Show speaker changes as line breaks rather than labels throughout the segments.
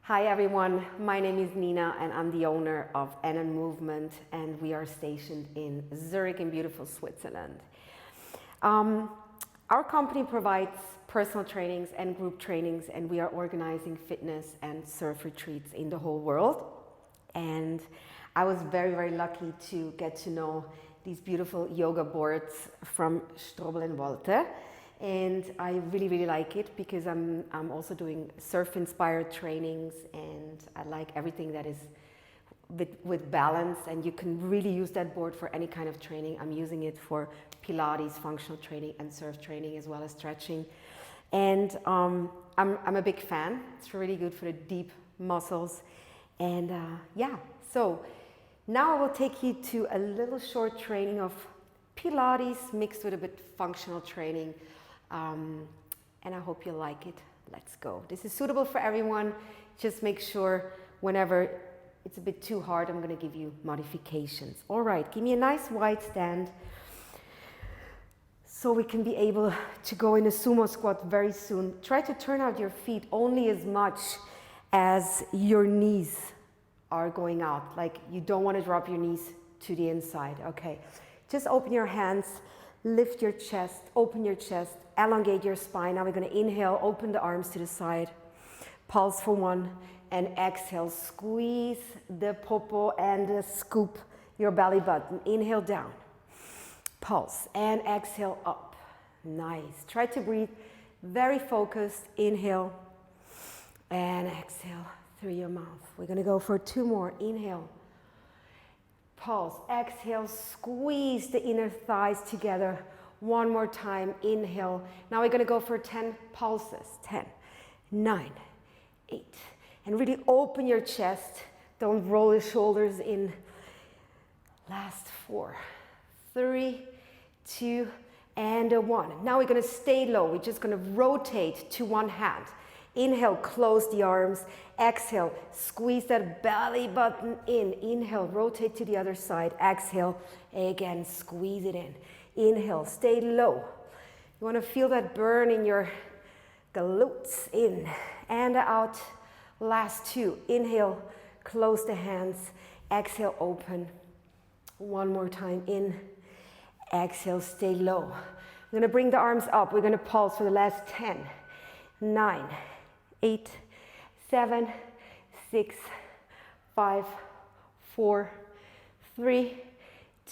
Hi everyone, my name is Nina and I'm the owner of NN Movement and we are stationed in Zurich in beautiful Switzerland. Our company provides personal trainings and group trainings, and we are organizing fitness and surf retreats in the whole world. And I was very lucky to get to know these beautiful yoga boards from Strobel & Walter. And I really like it because I'm also doing surf-inspired trainings, and I like everything that is with balance, and you can really use that board for any kind of training. I'm using it for Pilates, functional training, and surf training, as well as stretching. And I'm a big fan. It's really good for the deep muscles. And yeah, so now I will take you to a little short training of Pilates mixed with a bit functional training. And I hope you like it. Let's go. This is suitable for everyone. Just make sure whenever it's a bit too hard, I'm going to give you modifications. All right, give me a nice wide stand so we can be able to go in a Sumo Squat very soon. Try to turn out your feet only as much as your knees are going out. Like, you don't want to drop your knees to the inside. Okay, just open your hands, lift your chest, open your chest, elongate your spine. Now we're going to inhale, open the arms to the side, pulse for 1, and exhale, squeeze the popo and scoop your belly button. Inhale down, pulse, and exhale up. Nice. Try to breathe very focused. Inhale and exhale through your mouth. We're going to go for 2 more. Inhale, pulse, exhale, squeeze the inner thighs together. 1 more time, inhale. Now we're going to go for 10 pulses. 10, 9, 8. And really open your chest. Don't roll your shoulders in. Last 4, 3, 2, and 1. Now we're going to stay low. We're just going to rotate to one hand. Inhale, close the arms. Exhale, squeeze that belly button in. Inhale, rotate to the other side. Exhale, again, squeeze it in. Inhale, stay low. You want to feel that burn in your glutes. In and out. Last 2. Inhale, close the hands. Exhale, open. 1 more time. In. Exhale, stay low. We're going to bring the arms up. We're going to pulse for the last 10, 9, 8, 7, 6, 5, 4, 3,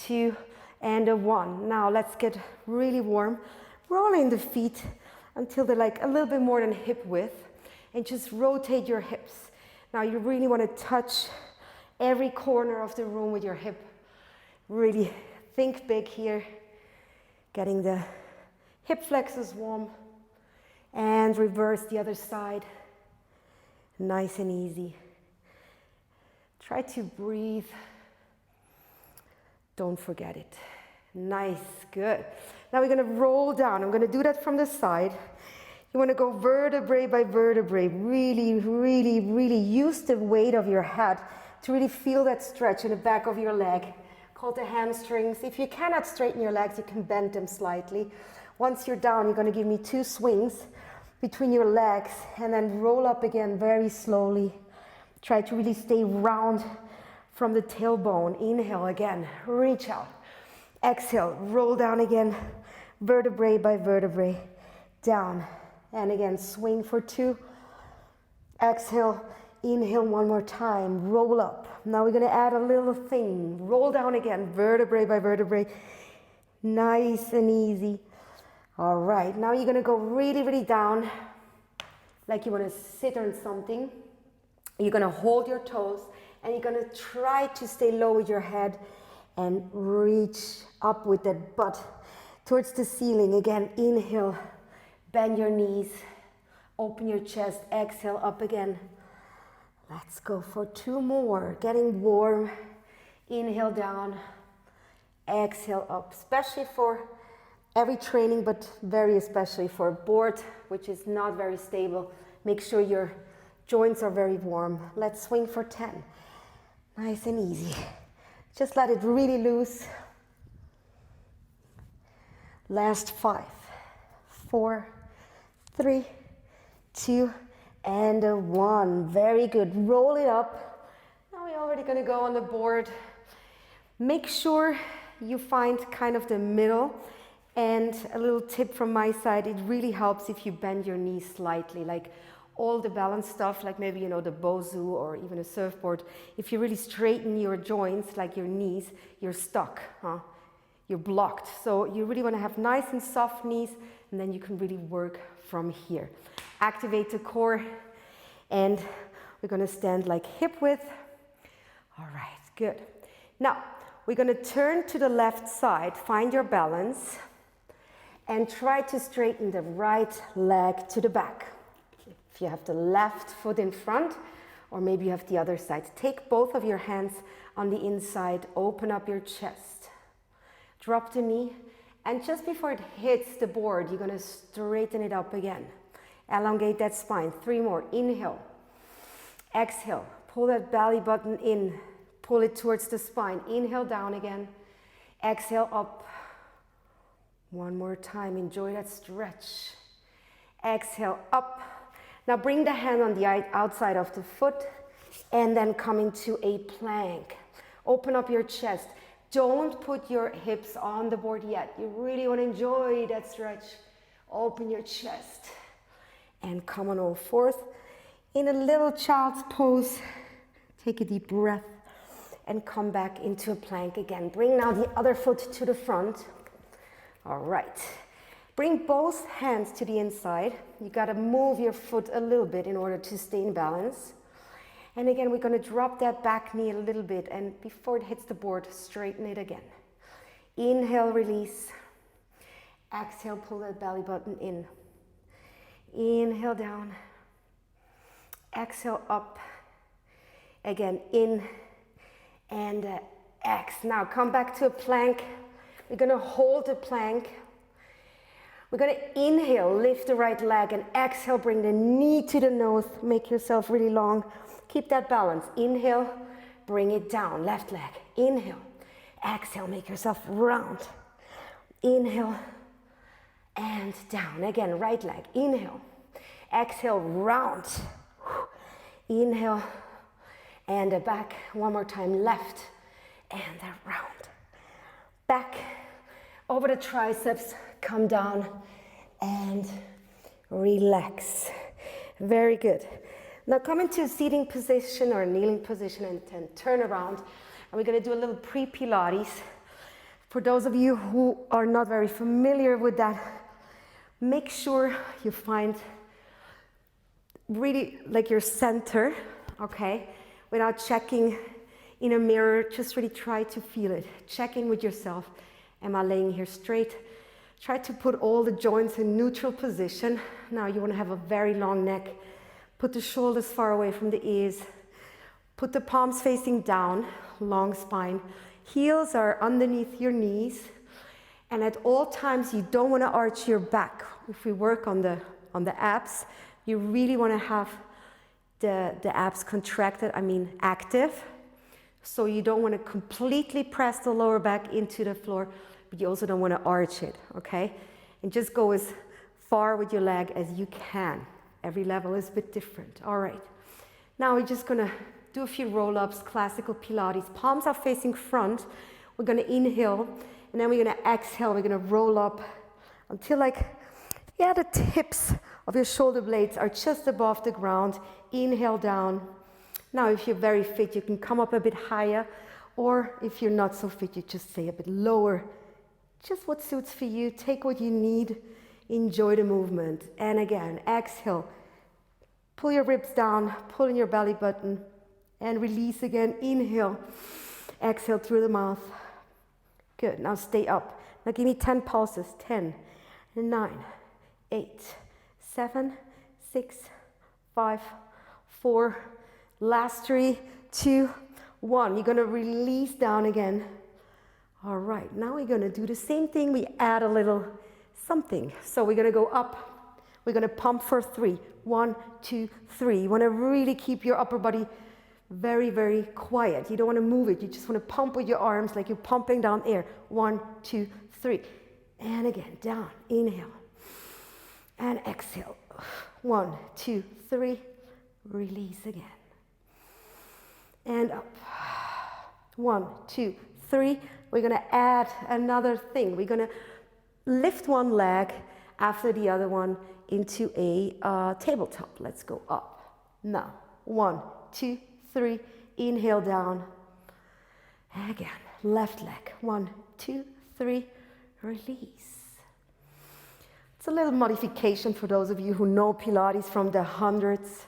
2, and 1. Now let's get really warm. Rolling the feet until they're like a little bit more than hip width, and just rotate your hips. Now you really want to touch every corner of the room with your hip. Really think big here. Getting the hip flexors warm. And reverse the other side. Nice and easy. Try to breathe. Don't forget it. Nice, good. Now we're going to roll down. I'm going to do that from the side. You want to go vertebrae by vertebrae. Really use the weight of your head to really feel that stretch in the back of your leg, called the hamstrings. If you cannot straighten your legs, you can bend them slightly. Once you're down, you're going to give me 2 swings between your legs and then roll up again very slowly. Try to really stay round from the tailbone. Inhale again, reach out. Exhale, roll down again, vertebrae by vertebrae, down. And again, swing for 2. Exhale, inhale 1 more time, roll up. Now we're going to add a little thing. Roll down again, vertebrae by vertebrae. Nice and easy. All right, now you're going to go really down, like you want to sit on something. You're going to hold your toes, and you're going to try to stay low with your head and reach up with that butt towards the ceiling. Again, inhale, bend your knees, open your chest, exhale, up again. Let's go for 2 more, getting warm. Inhale down, exhale up, especially for every training, but very especially for a board which is not very stable. Make sure your joints are very warm. Let's swing for 10. Nice and easy. Just let it really loose. Last 5, 4, 3, 2, and a 1. Very good. Roll it up. Now we're already going to go on the board. Make sure you find kind of the middle. And a little tip from my side, it really helps if you bend your knees slightly, like all the balance stuff, like maybe, you know, the Bozu or even a surfboard. If you really straighten your joints, like your knees, you're stuck, huh? You're blocked. So you really want to have nice and soft knees, and then you can really work from here. Activate the core, and we're going to stand like hip width. All right, good. Now, we're going to turn to the left side, find your balance, and try to straighten the right leg to the back. If you have the left foot in front, or maybe you have the other side, take both of your hands on the inside, open up your chest, drop the knee, and just before it hits the board, you're going to straighten it up again. Elongate that spine. 3 more. Inhale. Exhale. Pull that belly button in. Pull it towards the spine. Inhale, down again. Exhale, up. 1 more time. Enjoy that stretch. Exhale, up. Now bring the hand on the outside of the foot and then come into a plank. Open up your chest. Don't put your hips on the board yet. You really want to enjoy that stretch. Open your chest and come on all fours. In a little child's pose, take a deep breath and come back into a plank again. Bring now the other foot to the front. All right. Bring both hands to the inside. You got to move your foot a little bit in order to stay in balance. And again, we're going to drop that back knee a little bit, and before it hits the board, straighten it again. Inhale, release. Exhale, pull that belly button in. Inhale, down. Exhale, up. Again, in and X. Now come back to a plank. We're going to hold the plank. We're going to inhale, lift the right leg, and exhale, bring the knee to the nose. Make yourself really long. Keep that balance. Inhale, bring it down. Left leg. Inhale. Exhale, make yourself round. Inhale and down. Again, right leg. Inhale. Exhale, round. Inhale and back. 1 more time. Left and round. Back over the triceps. Come down and relax. Very good. Now come into a seating position or a kneeling position and then turn around. And we're going to do a little pre-Pilates. For those of you who are not very familiar with that, make sure you find really like your center, okay? Without checking in a mirror, just really try to feel it. Check in with yourself. Am I laying here straight? Try to put all the joints in neutral position. Now you want to have a very long neck. Put the shoulders far away from the ears. Put the palms facing down, long spine. Heels are underneath your knees. And at all times, you don't want to arch your back. If we work on the abs, you really want to have the abs contracted, active. So you don't want to completely press the lower back into the floor, but you also don't want to arch it, okay? And just go as far with your leg as you can. Every level is a bit different. All right. Now we're just going to do a few roll-ups, classical Pilates. Palms are facing front. We're going to inhale, and then we're going to exhale. We're going to roll up until the tips of your shoulder blades are just above the ground. Inhale down. Now, if you're very fit, you can come up a bit higher, or if you're not so fit, you just stay a bit lower. Just what suits for you. Take what you need. Enjoy the movement. And again, exhale. Pull your ribs down, pull in your belly button, and release again. Inhale. Exhale through the mouth. Good. Now stay up. Now give me 10 pulses. 10, 9, 8, 7, 6, 5, 4. Last 3, 2, 1. You're going to release down again. All right. Now we're going to do the same thing. We add a little something. So we're going to go up. We're going to pump for 3. 1, 2, 3. You want to really keep your upper body very, very quiet. You don't want to move it. You just want to pump with your arms like you're pumping down air. 1, 2, 3. And again, down. Inhale. And exhale. 1, 2, 3. release again. And up. 1, 2, 3. We're going to add another thing. We're going to lift one leg after the other one into a tabletop. Let's go up. Now, 1, 2, 3. Inhale down. Again, left leg. 1, 2, 3. Release. It's a little modification for those of you who know Pilates from the hundreds,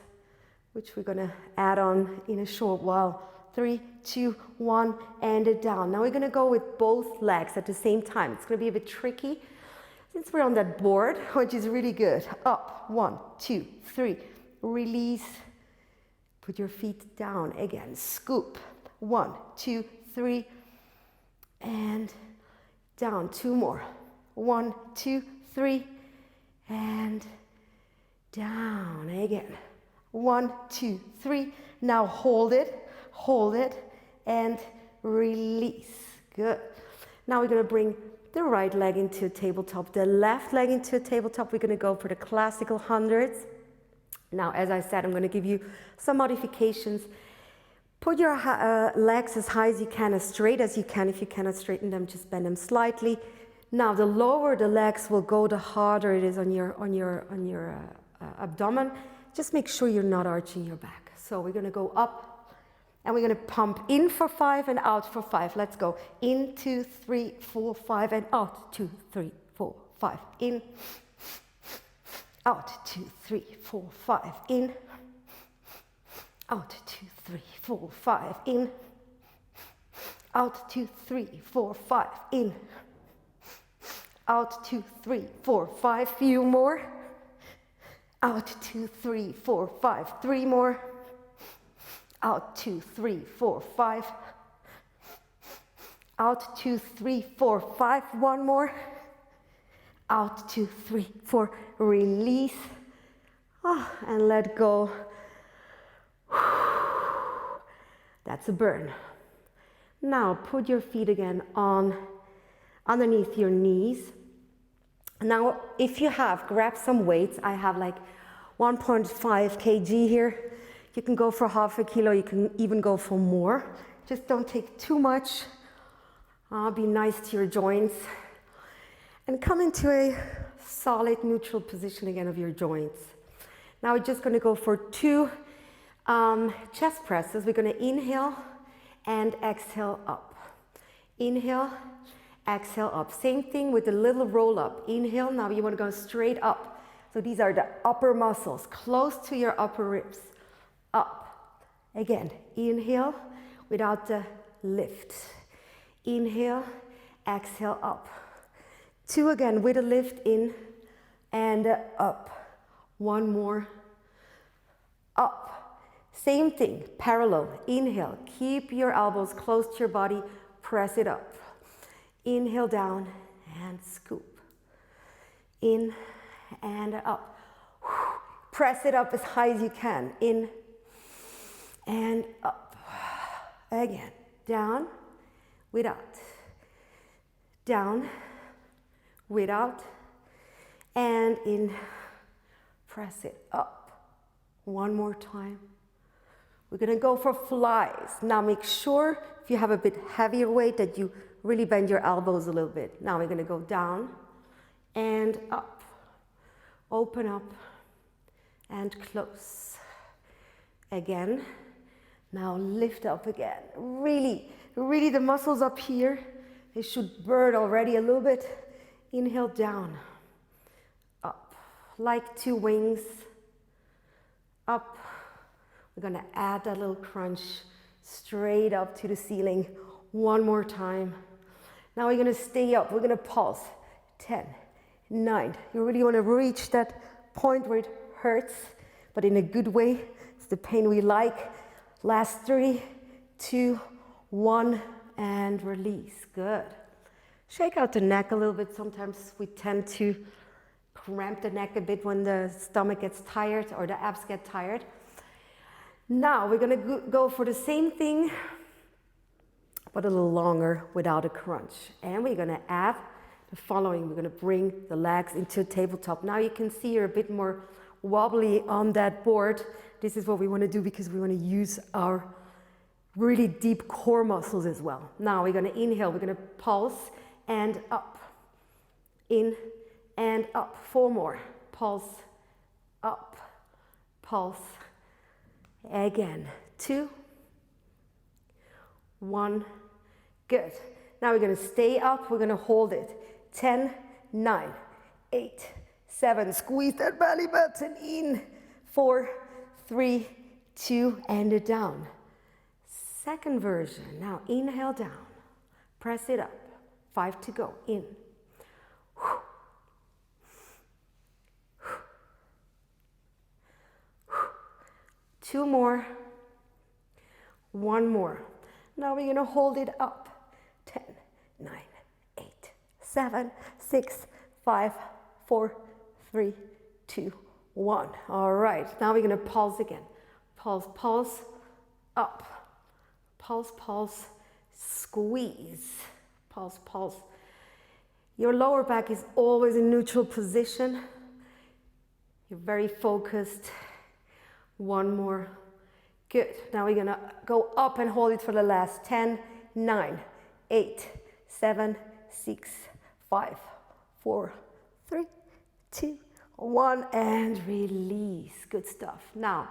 which we're going to add on in a short while. 3, 2, 1, and it down. Now we're going to go with both legs at the same time. It's going to be a bit tricky since we're on that board, which is really good. Up, 1, 2, 3, release. Put your feet down again. Scoop. 1, 2, 3, and down. 2 more. 1, 2, 3, and down again. 1, 2, 3. Now hold it, and release. Good. Now we're going to bring the right leg into a tabletop, the left leg into a tabletop. We're going to go for the classical hundreds. Now, as I said, I'm going to give you some modifications. Put your legs as high as you can, as straight as you can. If you cannot straighten them, just bend them slightly. Now, the lower the legs will go, the harder it is on your abdomen. Just make sure you're not arching your back. So we're going to go up, and we're going to pump in for 5 and out for 5. Let's go. In, 2, 3, 4, 5, and out. 2, 3, 4, 5. In, out. 2, 3, 4, 5. In, out. 2, 3, 4, 5. In, out. 2, 3, 4, 5. In, out. 2, 3, 4, 5. Few more. Out. 2, 3, 4, 5. 3 more. Out. 2, 3, 4, 5. Out. 2, 3, 4, 5. 1 more. Out. 2, 3, 4. Release. And let go. That's a burn. Now put your feet again on underneath your knees. Now, if you have, grab some weights. I have like 1.5 kg here. You can go for half a kilo. You can even go for more. Just don't take too much. Be nice to your joints. And come into a solid neutral position again of your joints. Now we're just going to go for 2 chest presses. We're going to inhale and exhale up. Inhale, exhale up. Same thing with a little roll up. Inhale, now you want to go straight up. So these are the upper muscles, close to your upper ribs. Up. Again, inhale without the lift. Inhale, exhale up. 2 again with a lift, in and up. 1 more. Up. Same thing, parallel. Inhale, keep your elbows close to your body, press it up. Inhale down and scoop. In and up. Press it up as high as you can. In and up. Again, down, without. Down, without. And in, press it up. 1 more time. We're going to go for flies. Now make sure if you have a bit heavier weight that you really bend your elbows a little bit. Now we're going to go down and up. Open up and close. Again. Now lift up again. Really the muscles up here, they should burn already a little bit. Inhale down. Up. Like 2 wings. Up. We're going to add that little crunch straight up to the ceiling. 1 more time. Now we're going to stay up. We're going to pulse. 10, 9. You really want to reach that point where it hurts, but in a good way. It's the pain we like. Last 3, 2, 1, and release. Good. Shake out the neck a little bit. Sometimes we tend to cramp the neck a bit when the stomach gets tired or the abs get tired. Now we're going to go for the same thing, but a little longer without a crunch. And we're going to add the following. We're going to bring the legs into a tabletop. Now you can see you're a bit more wobbly on that board. This is what we want to do because we want to use our really deep core muscles as well. Now we're going to inhale, we're going to pulse and up. In and up. 4 more. Pulse, up, pulse. Again. 2, 1. Good. Now we're going to stay up. We're going to hold it. 10, 9, 8, 7. Squeeze that belly button in. 4, 3, 2, and down. Second version. Now inhale down. Press it up. 5 to go. In. 2 more. 1 more. Now we're going to hold it up. 10, 9, 8, 7, 6, 5, 4, 3, 2, 1. All right. Now we're going to pulse again. Pulse, pulse, up. Pulse, pulse, squeeze. Pulse, pulse. Your lower back is always in neutral position. You're very focused. 1 more. Good. Now we're going to go up and hold it for the last 10, 9, 8, 7, 6, 5, 4, 3, 2, 1, and release. Good stuff. Now,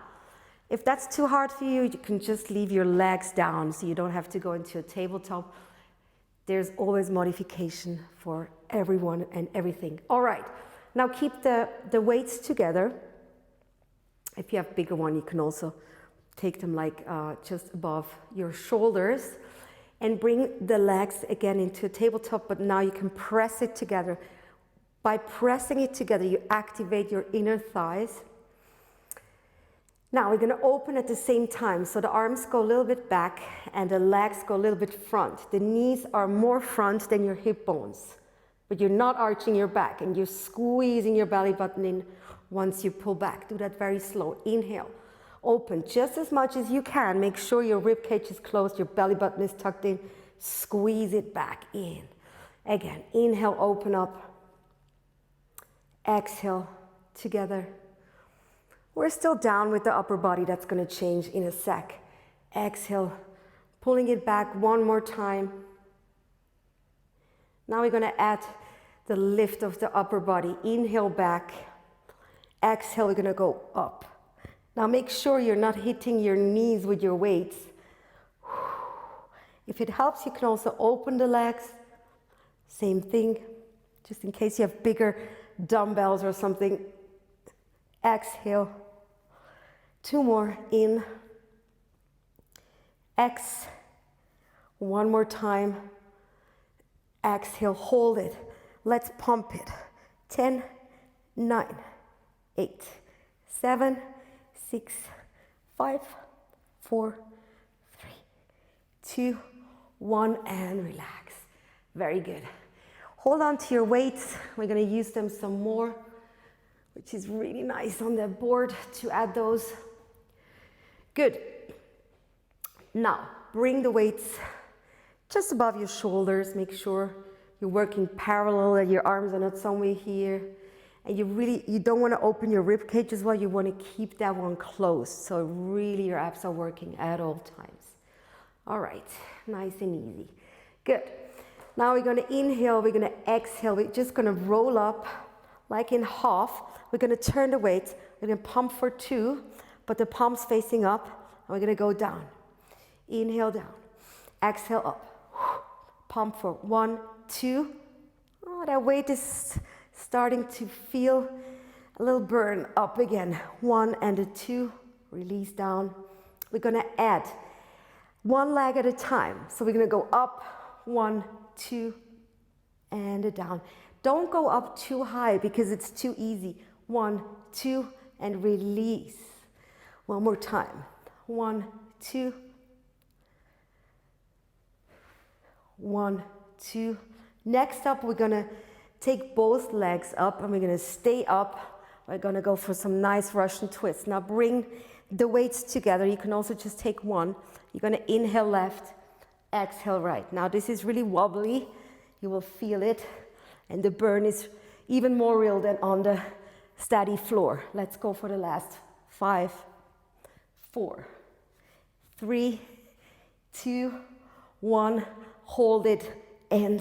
if that's too hard for you, you can just leave your legs down so you don't have to go into a tabletop. There's always modification for everyone and everything. All right. Now keep the weights together. If you have bigger one, you can also take them like just above your shoulders and bring the legs again into a tabletop, but now you can press it together. By pressing it together, you activate your inner thighs. Now we're going to open at the same time, so the arms go a little bit back and the legs go a little bit front. The knees are more front than your hip bones, but you're not arching your back and you're squeezing your belly button in once you pull back. Do that very slow. Inhale. Open just as much as you can. Make sure your rib cage is closed, your belly button is tucked in. Squeeze it back in. Again, inhale, open up. Exhale, together. We're still down with the upper body. That's going to change in a sec. Exhale, pulling it back 1 more time. Now we're going to add the lift of the upper body. Inhale back. Exhale, we're going to go up. Now make sure you're not hitting your knees with your weights. If it helps, you can also open the legs. Same thing, just in case you have bigger dumbbells or something. Exhale. 2 more. In. X. 1 more time. Exhale. Hold it. Let's pump it. 10, 9, 8, 7, 6, 5, 4, 3, 2, 1, and relax. Very good. Hold on to your weights. We're going to use them some more, which is really nice on the board to add those. Good. Now, bring the weights just above your shoulders. Make sure you're working parallel, that your arms are not somewhere here. And you don't want to open your rib cage as well. You want to keep that one closed. So really your abs are working at all times. All right, nice and easy. Good. Now we're going to inhale, we're going to exhale. We're just going to roll up like in half. We're going to turn the weight. We're going to pump for 2, but the palms facing up. And we're going to go down. Inhale down. Exhale up. Pump for 1, 2. Oh, that weight is starting to feel a little burn. Up again. 1 and a 2. Release down. We're going to add 1 leg at a time. So we're going to go up. 1, 2, and down. Don't go up too high because it's too easy. 1, 2, and release. 1 more time. 1, 2. 1, 2. Next up, we're going to take both legs up and we're going to stay up. We're going to go for some nice Russian twists. Now bring the weights together. You can also just take 1. You're going to inhale left. Exhale right. Now this is really wobbly. You will feel it. And the burn is even more real than on the steady floor. Let's go for the last 5, 4, 3, 2, 1. Hold it and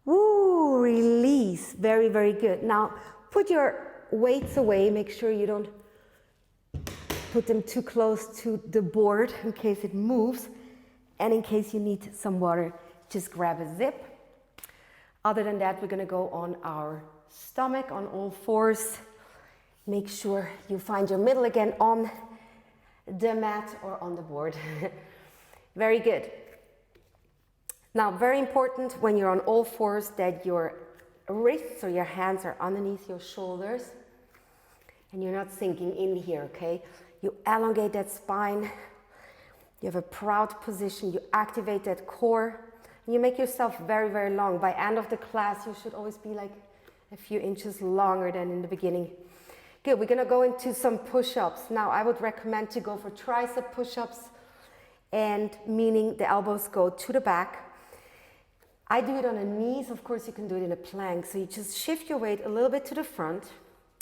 woo, release. Very, very good. Now put your weights away. Make sure you don't put them too close to the board in case it moves, and in case you need some water, just grab a zip. Other than that, we're gonna go on our stomach on all fours. Make sure you find your middle again on the mat or on the board. Very good. Now, very important when you're on all fours that your wrists or your hands are underneath your shoulders and you're not sinking in here, okay? You elongate that spine, you have a proud position, you activate that core, and you make yourself very, very long. By end of the class, you should always be like a few inches longer than in the beginning. Good, we're gonna go into some push-ups. Now, I would recommend to go for tricep push-ups, and meaning the elbows go to the back. I do it on the knees. Of course, you can do it in a plank. So you just shift your weight a little bit to the front.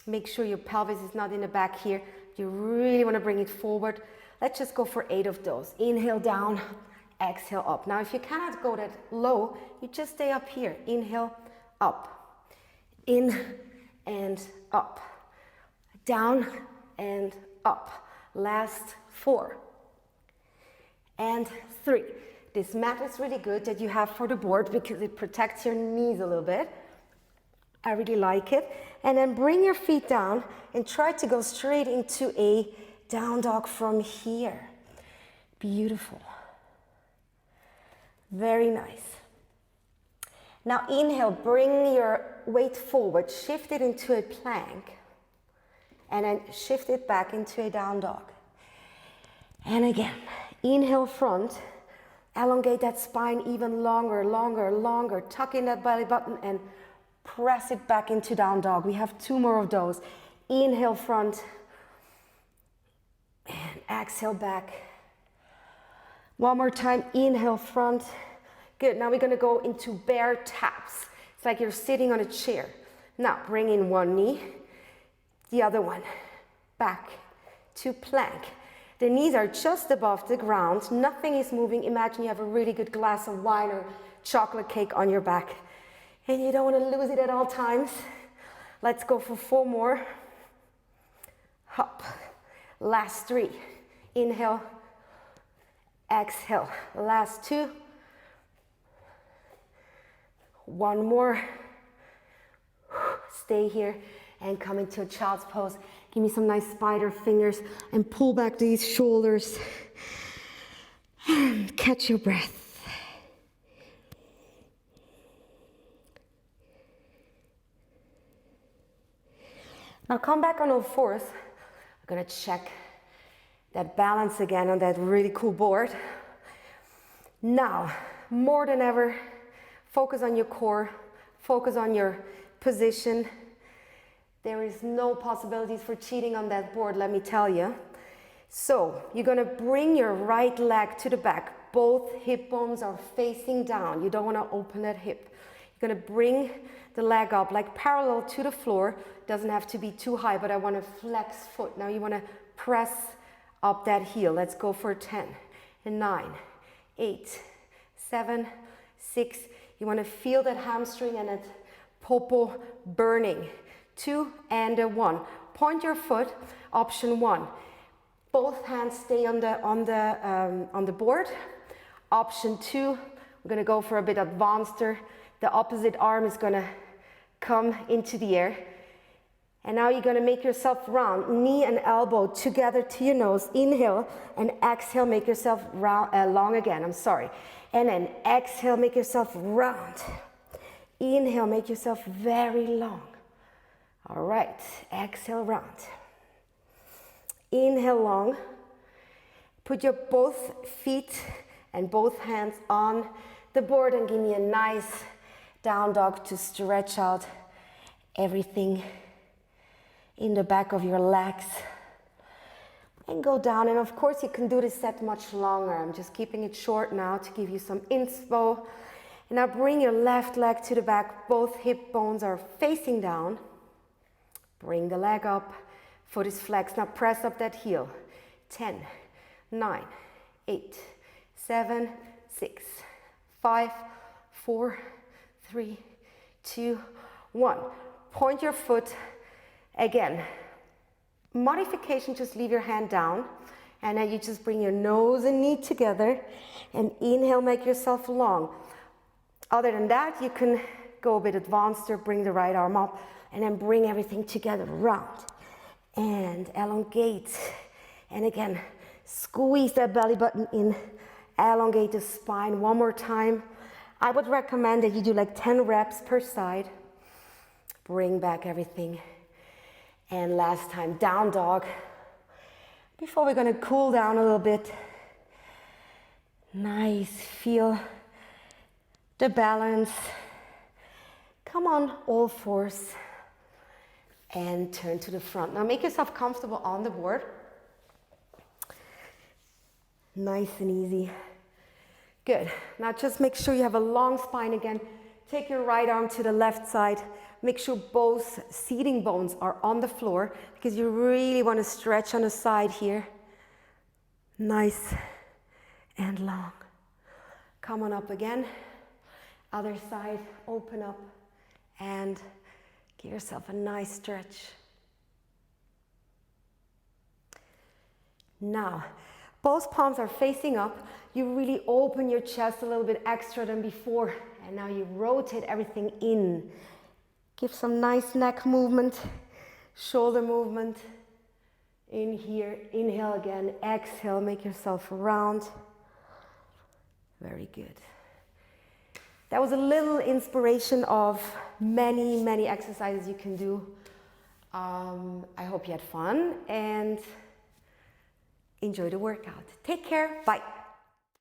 Make sure your pelvis is not in the back here. You really want to bring it forward. Let's just go for 8 of those. Inhale down, exhale up. Now, if you cannot go that low, you just stay up here. Inhale, up. In and up. Down and up. Last 4. And 3. This mat is really good that you have for the board because it protects your knees a little bit. I really like it. And then bring your feet down and try to go straight into a down dog from here. Beautiful. Very nice. Now inhale, bring your weight forward, shift it into a plank, and then shift it back into a down dog. And again, inhale front. Elongate that spine even longer, longer, longer. Tuck in that belly button and press it back into down dog. We have 2 more of those. Inhale front and exhale back. One more time, inhale front. Good, now we're gonna go into bear taps. It's like you're sitting on a chair. Now bring in one knee, the other one, back to plank. The knees are just above the ground. Nothing is moving. Imagine you have a really good glass of wine or chocolate cake on your back. And you don't want to lose it at all times. Let's go for 4 more. Hop. Last 3. Inhale. Exhale. Last 2. 1 more. Stay here and come into a child's pose. Give me some nice spider fingers and pull back these shoulders and catch your breath. Now come back on all fours. We're gonna check that balance again on that really cool board. Now, more than ever, focus on your core, focus on your position. There is no possibilities for cheating on that board, let me tell you. So you're gonna bring your right leg to the back. Both hip bones are facing down. You don't wanna open that hip. You're gonna bring the leg up like parallel to the floor. Doesn't have to be too high, but I wanna flex foot. Now you wanna press up that heel. Let's go for 10 and 9, 8, 7, 6. You wanna feel that hamstring and that popo burning. 2 and a 1. Point your foot. Option 1. Both hands stay on the board. Option 2. We're gonna go for a bit advanceder. The opposite arm is gonna come into the air. And now you're gonna make yourself round. Knee and elbow together to your nose. Inhale and exhale. Make yourself round, long again. I'm sorry. And then exhale. Make yourself round. Inhale. Make yourself very long. All right, exhale round. Inhale long. Put your both feet and both hands on the board and give me a nice down dog to stretch out everything in the back of your legs. And go down, and of course you can do this set much longer. I'm just keeping it short now to give you some inspo. And now bring your left leg to the back. Both hip bones are facing down. Bring the leg up, foot is flexed. Now press up that heel. 10, 9, 8, 7, 6, 5, 4, 3, 2, 1. Point your foot again. Modification, just leave your hand down. And then you just bring your nose and knee together and inhale, make yourself long. Other than that, you can go a bit advanced or bring the right arm up and then bring everything together, round and elongate. And again, squeeze that belly button in, elongate the spine. One more time. I would recommend that you do like 10 reps per side. Bring back everything. And last time, down dog. Before we're going to cool down a little bit. Nice, feel the balance. Come on, all fours. And turn to the front. Now make yourself comfortable on the board. Nice and easy. Good. Now just make sure you have a long spine again. Take your right arm to the left side. Make sure both seating bones are on the floor because you really want to stretch on the side here. Nice and long. Come on up again. Other side, open up and give yourself a nice stretch. Now, both palms are facing up. You really open your chest a little bit extra than before. And now you rotate everything in. Give some nice neck movement, shoulder movement. In here, inhale again, exhale, make yourself round. Very good. That was a little inspiration of many, many exercises you can do. I hope you had fun and enjoy the workout. Take care, bye.